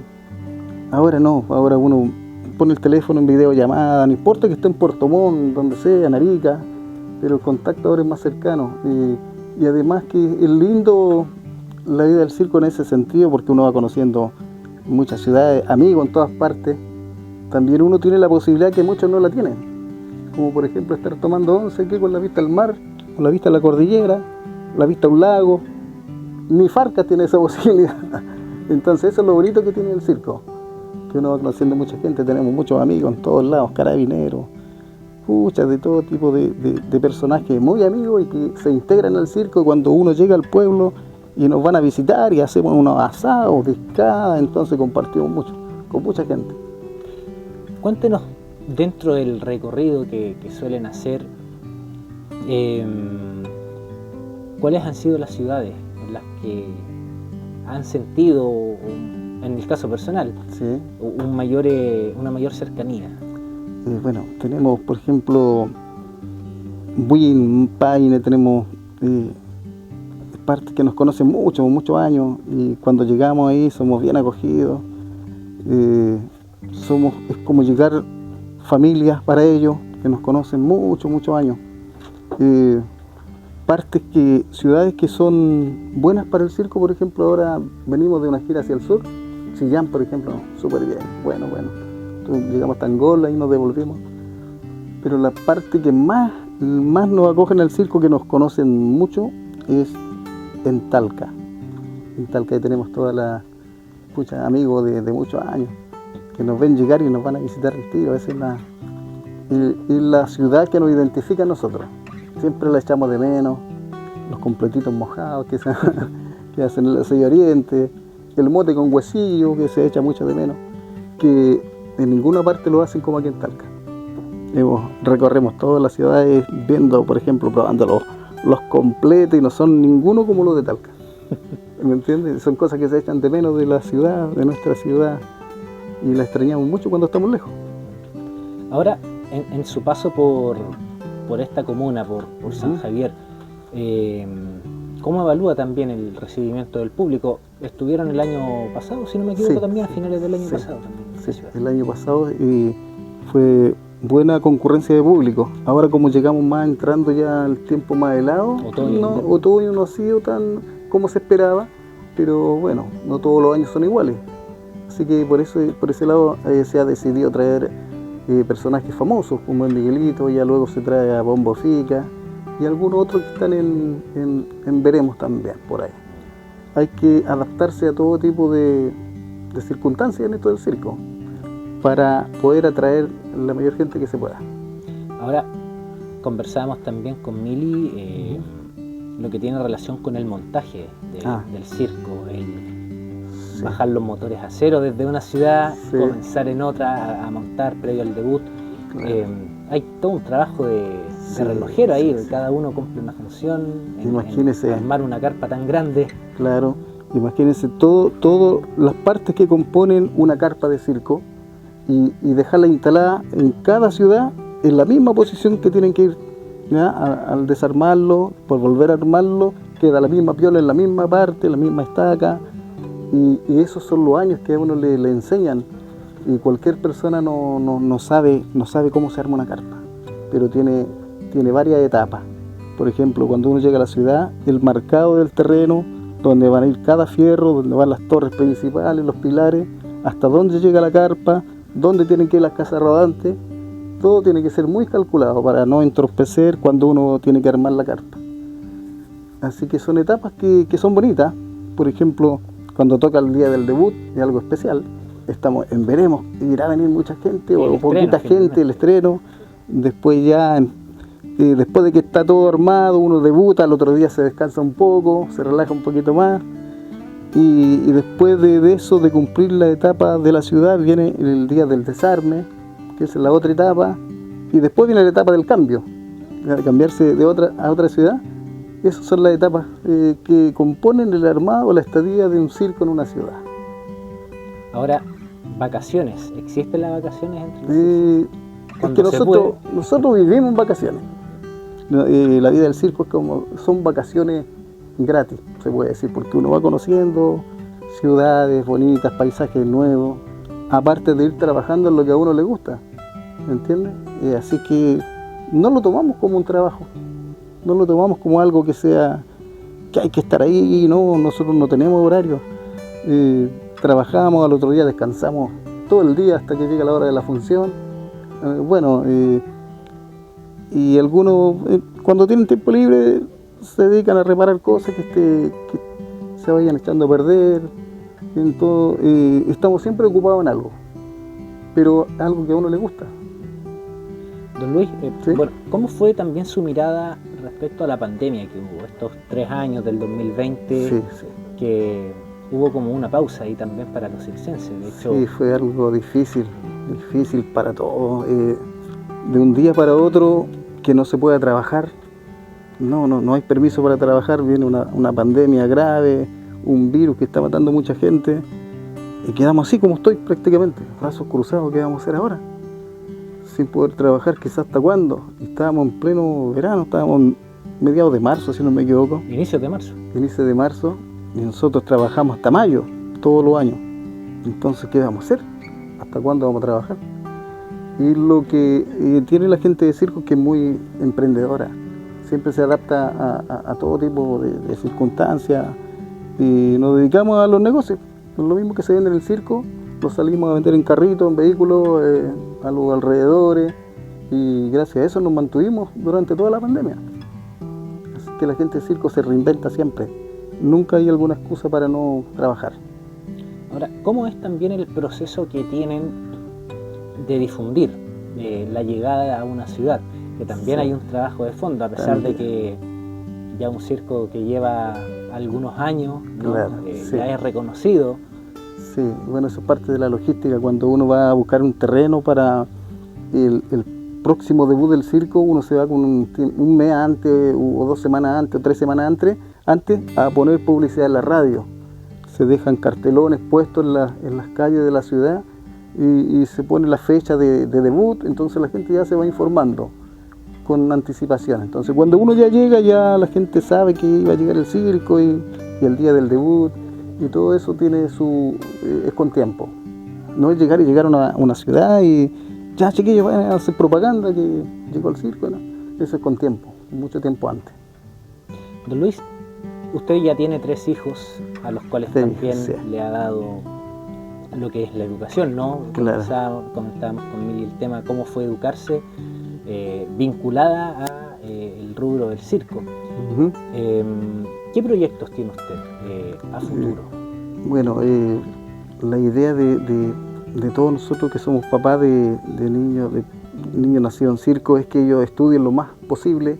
ahora no, ahora uno pone el teléfono en videollamada, no importa que esté en Puerto Montt, donde sea, en Arica, pero el contacto ahora es más cercano. Y además que es lindo la vida del circo en ese sentido porque uno va conociendo muchas ciudades, amigos en todas partes. También uno tiene la posibilidad que muchos no la tienen, como por ejemplo estar tomando once aquí con la vista al mar, con la vista a la cordillera, la vista a un lago. Ni Farca tiene esa posibilidad. Entonces eso es lo bonito que tiene el circo, que uno va conociendo mucha gente, tenemos muchos amigos en todos lados, carabineros, muchas de todo tipo de personajes muy amigos y que se integran al circo cuando uno llega al pueblo y nos van a visitar y hacemos unos asados, discadas, entonces compartimos mucho con mucha gente. Cuéntenos, dentro del recorrido que suelen hacer, ¿cuáles han sido las ciudades en las que han sentido, en el caso personal, una mayor cercanía? Bueno, tenemos, por ejemplo, Buin, Paine, tenemos partes que nos conocen muchos años y cuando llegamos ahí somos bien acogidos. Es como llegar familias para ellos que nos conocen muchos años. Ciudades que son buenas para el circo, por ejemplo, ahora venimos de una gira hacia el sur, Chillán, por ejemplo, súper bien, bueno. Llegamos hasta Angola y nos devolvimos. Pero la parte que más nos acoge en el circo, que nos conocen mucho, es en Talca. En Talca ahí tenemos todas las amigos de muchos años que nos ven llegar y nos van a visitar el tiro. Esa es la ciudad que nos identifica a nosotros. Siempre la echamos de menos, los completitos mojados que hacen el sello Oriente, el mote con huesillo que se echa mucho de menos, que en ninguna parte lo hacen como aquí en Talca. Recorremos todas las ciudades viendo, por ejemplo, probando los completos y no son ninguno como los de Talca. ¿Me entiendes? Son cosas que se echan de menos de la ciudad, de nuestra ciudad, y la extrañamos mucho cuando estamos lejos. Ahora, en su paso por esta comuna, por San Javier, ¿cómo evalúa también el recibimiento del público? ¿Estuvieron el año pasado, si no me equivoco, también a finales del año pasado? Sí, el año pasado fue buena concurrencia de público. Ahora como llegamos más entrando ya al tiempo más helado, otoño no ha sido tan como se esperaba, pero bueno, no todos los años son iguales. Así que por ese lado se ha decidido traer personajes famosos como el Miguelito, ya luego se trae a Bombo Fica y algunos otros que están en veremos también por ahí. Hay que adaptarse a todo tipo de circunstancias en esto del circo para poder atraer la mayor gente que se pueda. Ahora, conversábamos también con Mili lo que tiene relación con el montaje del circo, bajar los motores a cero desde una ciudad, comenzar en otra a montar previo al debut. Claro. Hay todo un trabajo de relojero ahí, cada uno cumple una función, imagínese, armar una carpa tan grande. Claro, imagínense todas las partes que componen una carpa de circo y dejarla instalada en cada ciudad en la misma posición que tienen que ir, ¿ya? Al desarmarlo, por volver a armarlo queda la misma piola en la misma parte, la misma estaca, y esos son los años que a uno le enseñan, y cualquier persona no sabe cómo se arma una carpa, pero tiene varias etapas. Por ejemplo, cuando uno llega a la ciudad, el marcado del terreno, donde van a ir cada fierro, donde van las torres principales, los pilares, hasta dónde llega la carpa, dónde tienen que ir las casas rodantes, todo tiene que ser muy calculado para no entorpecer cuando uno tiene que armar la carpa. Así que son etapas que son bonitas. Por ejemplo, cuando toca el día del debut, es algo especial. Estamos en veremos, irá a venir mucha gente o poquita gente, el estreno. Después ya, después de que está todo armado, uno debuta, al otro día se descansa un poco, se relaja un poquito más. Y después de eso, de cumplir la etapa de la ciudad, viene el día del desarme, que es la otra etapa, y después viene la etapa del cambio, de cambiarse a otra ciudad. Esas son las etapas que componen el armado o la estadía de un circo en una ciudad. Ahora, vacaciones, ¿existen las vacaciones entre es que nosotros vivimos en vacaciones. La vida del circo son vacaciones gratis, se puede decir, porque uno va conociendo ciudades bonitas, paisajes nuevos, aparte de ir trabajando en lo que a uno le gusta, ¿me entiendes? Así que no lo tomamos como un trabajo, no lo tomamos como algo que hay que estar ahí, no, nosotros no tenemos horario. Trabajamos, al otro día descansamos todo el día hasta que llega la hora de la función. Y algunos cuando tienen tiempo libre se dedican a reparar cosas que se vayan echando a perder. Estamos siempre ocupados en algo, pero algo que a uno le gusta. Don Luis, ¿Sí? Bueno, ¿cómo fue también su mirada respecto a la pandemia que hubo, estos 3 años del 2020, Sí. que hubo como una pausa ahí también para los circenses? De hecho, Sí, fue algo difícil para todos. De un día para otro que no se pueda trabajar, no hay permiso para trabajar, viene una pandemia grave, un virus que está matando a mucha gente, y quedamos así como estoy prácticamente, brazos cruzados. ¿Qué vamos a hacer ahora? Sin poder trabajar, quizás hasta cuándo. Y estábamos en pleno verano, estábamos mediados de marzo, si no me equivoco. inicios de marzo. Inicio de marzo, y nosotros trabajamos hasta mayo, todos los años. Entonces, ¿qué vamos a hacer? ¿Hasta cuándo vamos a trabajar? Y lo que tiene la gente de circo es que es muy emprendedora, siempre se adapta a todo tipo de circunstancias, y nos dedicamos a los negocios. Lo mismo que se vende en el circo, lo salimos a vender en carritos, en vehículos, a los alrededores, y gracias a eso nos mantuvimos durante toda la pandemia. Así que la gente de circo se reinventa siempre, nunca hay alguna excusa para no trabajar. Ahora, ¿cómo es también el proceso que tienen de difundir la llegada a una ciudad? Que también Sí. hay un trabajo de fondo, a pesar de que ya un circo que lleva algunos años, ¿no? Claro, sí. Ya es reconocido. Sí, bueno, eso es parte de la logística. Cuando uno va a buscar un terreno para el próximo debut del circo, uno se va con un mes antes, o 2 semanas antes, o 3 semanas antes a poner publicidad en la radio. Se dejan cartelones puestos en las calles de la ciudad y se pone la fecha de debut, entonces la gente ya se va informando con anticipación. Entonces cuando uno ya llega, ya la gente sabe que iba a llegar el circo y el día del debut, y todo eso tiene es con tiempo. No es llegar a una ciudad y ya, chiquillos, van a hacer propaganda que llegó el circo, ¿no? Eso es con tiempo, mucho tiempo antes. Don Luis, usted ya tiene 3 hijos a los cuales Sí, también sí. le ha dado lo que es la educación, ¿no? Claro. Comentábamos con Mili el tema, cómo fue educarse vinculada a el rubro del circo. Uh-huh. ¿Qué proyectos tiene usted a futuro? Bueno, la idea de todos nosotros que somos papás de niños nacidos en circo es que ellos estudien lo más posible,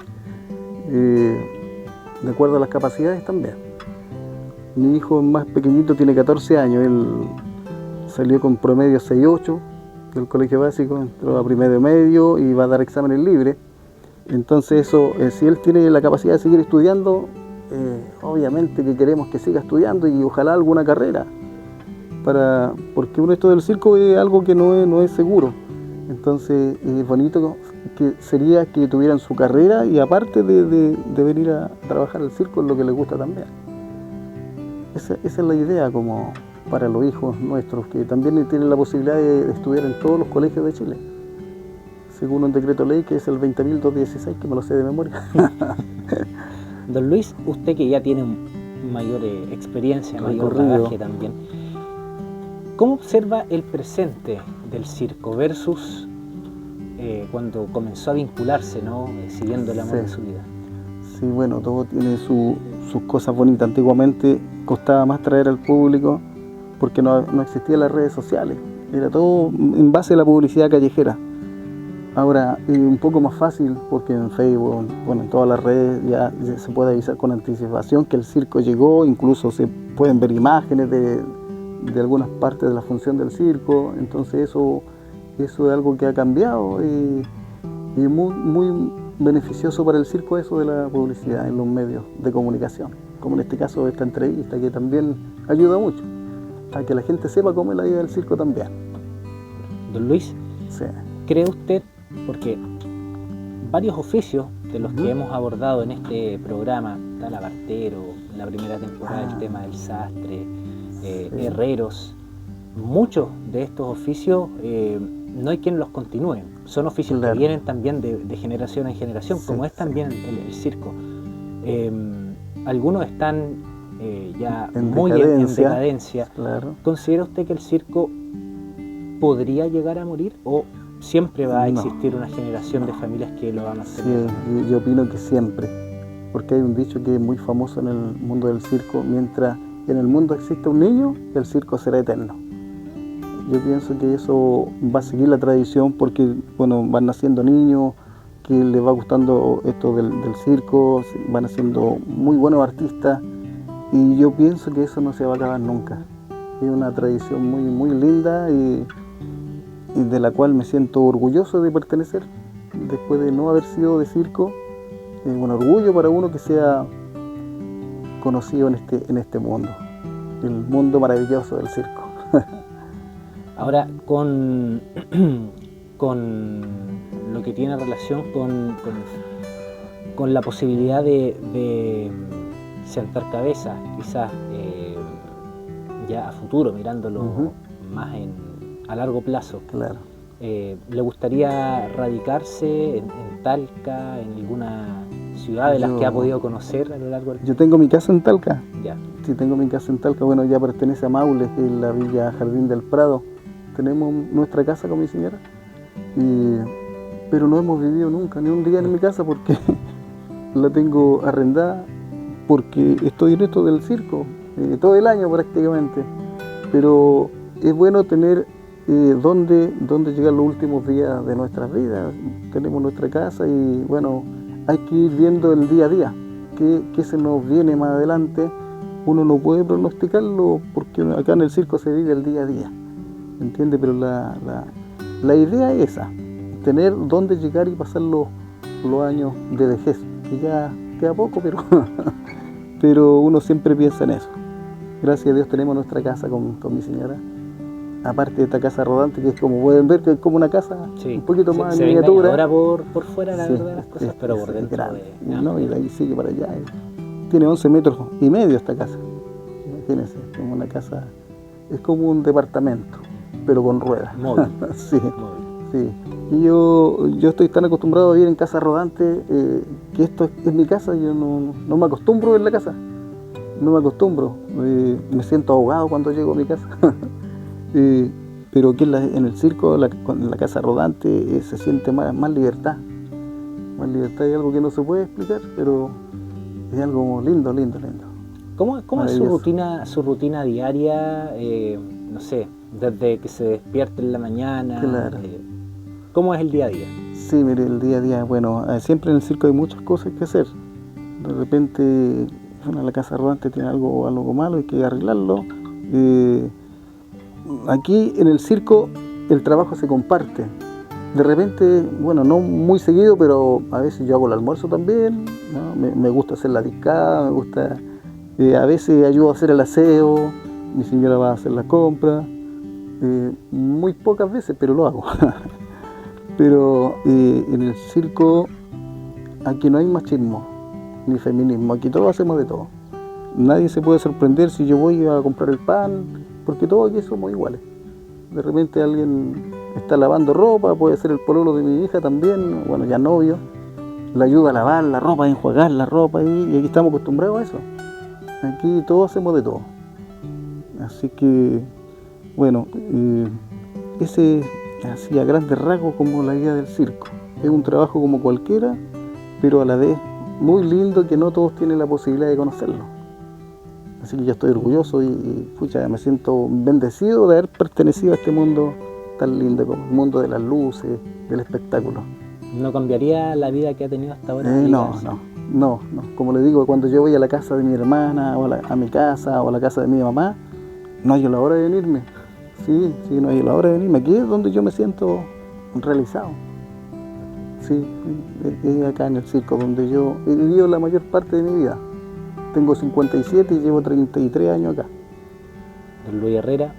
de acuerdo a las capacidades también. Mi hijo más pequeñito tiene 14 años, él salió con promedio 6.8 del colegio básico, entró a primero medio y va a dar exámenes libres. Entonces eso, si él tiene la capacidad de seguir estudiando, obviamente que queremos que siga estudiando y ojalá alguna carrera, porque esto del circo es algo que no es seguro. Entonces es bonito que sería que tuvieran su carrera y aparte de venir a trabajar al circo, es lo que les gusta también. Esa es la idea como para los hijos nuestros, que también tienen la posibilidad de estudiar en todos los colegios de Chile, según un decreto ley que es el 20.216, que me lo sé de memoria. Don Luis, usted que ya tiene mayor experiencia, mayor bagaje también, ¿cómo observa el presente del circo versus cuando comenzó a vincularse, ¿no? Siguiendo el amor de su vida? Sí, bueno, todo tiene sus cosas bonitas. Antiguamente costaba más traer al público porque no existían las redes sociales, era todo en base a la publicidad callejera. Ahora es un poco más fácil porque en Facebook, bueno, en todas las redes ya se puede avisar con anticipación que el circo llegó, incluso se pueden ver imágenes de algunas partes de la función del circo, entonces eso es algo que ha cambiado y es muy beneficioso para el circo eso de la publicidad en los medios de comunicación, como en este caso esta entrevista, que también ayuda mucho a que la gente sepa cómo es la vida del circo también. Don Luis, sí. ¿Cree usted, porque varios oficios de los que hemos abordado en este programa, está labartero, en la primera temporada el tema del sastre, herreros, muchos de estos oficios no hay quien los continúe, son oficios que vienen también de generación en generación, como es también el circo. Algunos están ya muy en decadencia. Claro. ¿Considera usted que el circo podría llegar a morir o siempre va a existir una generación de familias que lo van a mantener? Sí, yo opino que siempre, porque hay un dicho que es muy famoso en el mundo del circo: mientras en el mundo exista un niño, el circo será eterno. Yo pienso que eso va a seguir la tradición porque, bueno, van naciendo niños que les va gustando esto del circo, van haciendo muy buenos artistas y yo pienso que eso no se va a acabar nunca. Es una tradición muy linda y de la cual me siento orgulloso de pertenecer después de no haber sido de circo. Es un orgullo para uno que sea conocido en este mundo, el mundo maravilloso del circo. Ahora, con lo que tiene relación con la posibilidad de sentar cabeza, quizás ya a futuro, mirándolo más a largo plazo. Claro. ¿Le gustaría radicarse en Talca, en alguna ciudad de las que ha podido conocer a lo largo del tiempo? Yo tengo mi casa en Talca. Ya. Sí, tengo mi casa en Talca. Bueno, ya pertenece a Maule, que es la Villa Jardín del Prado. Tenemos nuestra casa con mi señora, pero no hemos vivido nunca, ni un día en mi casa porque la tengo arrendada, porque estoy en esto del circo, todo el año prácticamente. Pero es bueno tener dónde llegar los últimos días de nuestras vidas. Tenemos nuestra casa y bueno, hay que ir viendo el día a día, qué se nos viene más adelante. Uno no puede pronosticarlo porque acá en el circo se vive el día a día, ¿entiende? Pero la idea es esa, tener dónde llegar y pasar los años de vejez, que ya queda poco, pero uno siempre piensa en eso. Gracias a Dios tenemos nuestra casa con mi señora, aparte de esta casa rodante que es, como pueden ver, que es como una casa un poquito más en miniatura. Ahora por fuera la verdad las cosas, pero por dentro grande. No, y de ahí sigue para allá. Tiene 11 metros y medio esta casa. Imagínense, como una casa, es como un departamento, pero con ruedas. Móvil. Sí. Y yo estoy tan acostumbrado a vivir en casa rodante que esto es mi casa. Yo no me acostumbro en la casa. No me acostumbro. Me siento ahogado cuando llego a mi casa. Pero aquí en el circo, en la casa rodante, se siente más libertad. Más libertad es algo que no se puede explicar, pero es algo lindo. ¿Cómo es su rutina diaria? No sé, desde que se despierte en la mañana. Claro. ¿Cómo es el día a día? Sí, mire, el día a día, bueno, siempre en el circo hay muchas cosas que hacer. De repente, la casa rodante tiene algo malo, hay que arreglarlo. Aquí en el circo el trabajo se comparte. De repente, bueno, no muy seguido, pero a veces yo hago el almuerzo también, ¿no? Me gusta hacer la discada, me gusta, a veces ayudo a hacer el aseo, mi señora va a hacer la compra, muy pocas veces, pero lo hago. Pero en el circo aquí no hay machismo ni feminismo, aquí todos hacemos de todo. Nadie se puede sorprender si yo voy a comprar el pan, porque todos aquí somos iguales. De repente alguien está lavando ropa, puede ser el pololo de mi hija también, bueno, ya novio, le ayuda a lavar la ropa, a enjuagar la ropa y aquí estamos acostumbrados a eso. Aquí todos hacemos de todo. Así que, bueno, ese así a grandes rasgos como la vida del circo. Es un trabajo como cualquiera, pero a la vez muy lindo que no todos tienen la posibilidad de conocerlo. Así que yo estoy orgulloso y pucha, me siento bendecido de haber pertenecido a este mundo tan lindo como el mundo de las luces, del espectáculo. ¿No cambiaría la vida que ha tenido hasta ahora? No. Como le digo, cuando yo voy a la casa de mi hermana, o a mi casa, o a la casa de mi mamá, no hay la hora de venirme. Sí, no hay la hora de venirme. Aquí es donde yo me siento realizado. Sí, es acá en el circo donde yo he vivido la mayor parte de mi vida. Tengo 57 y llevo 33 años acá. Don Luis Herrera,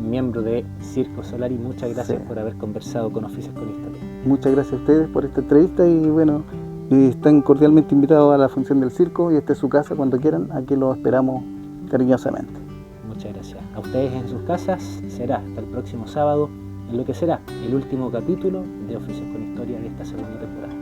miembro de Circo Solari, muchas gracias Sí. por haber conversado con Oficios con Historia. Muchas gracias a ustedes por esta entrevista y bueno, están cordialmente invitados a la función del circo y esta es su casa cuando quieran, aquí los esperamos cariñosamente. Muchas gracias. A ustedes en sus casas será hasta el próximo sábado en lo que será el último capítulo de Oficios con Historia de esta segunda temporada.